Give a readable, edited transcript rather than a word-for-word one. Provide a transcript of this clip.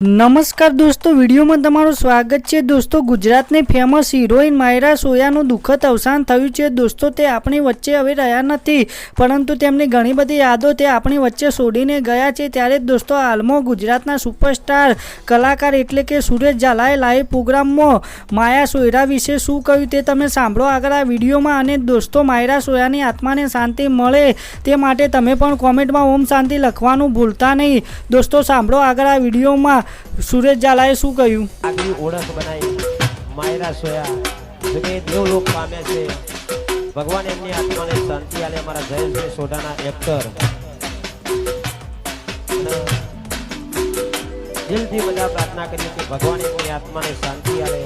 नमस्कार दोस्तों, वीडियो में तमाરું स्वागत है। दोस्तों, गुजरातनी फेमस हीरोइन मायरा सोयाનું દુઃખદ અવસાન થયું છે। दोस्तों, તે આપણી વચ્ચે હવે રહ્યા નથી, પરંતુ તેમની ઘણી બધી યાદો તે આપણી વચ્ચે છોડીને ગયા છે। ત્યારે દોસ્તો, હાલમાં ગુજરાતના સુપરસ્ટાર કલાકાર એટલે કે સુરેશ ઝાલાએ લાઈવ પ્રોગ્રામમાં માયા સોયરા વિશે શું કહ્યું તે તમે સાંભળો આગળ આ વિડીયોમાં। અને દોસ્તો, માયરા સોયાની આત્માને શાંતિ મળે તે માટે તમે પણ કોમેન્ટમાં ઓમ શાંતિ લખવાનું ભૂલતા નહીં। દોસ્તો, સાંભળો આગળ આ વિડીયોમાં સુરેશ ઝાલાએ શું કહ્યું। આગવી ઓળખ બનાવી માયરા સોયા જો કે દેવલોક પામે છે। ભગવાન એમની આત્માને શાંતિ આલે। અમારા જયેશભાઈ સોઢાના એક્ટર દિલથી બધા પ્રાર્થના કરી કે ભગવાન એમની આત્માને શાંતિ આલે।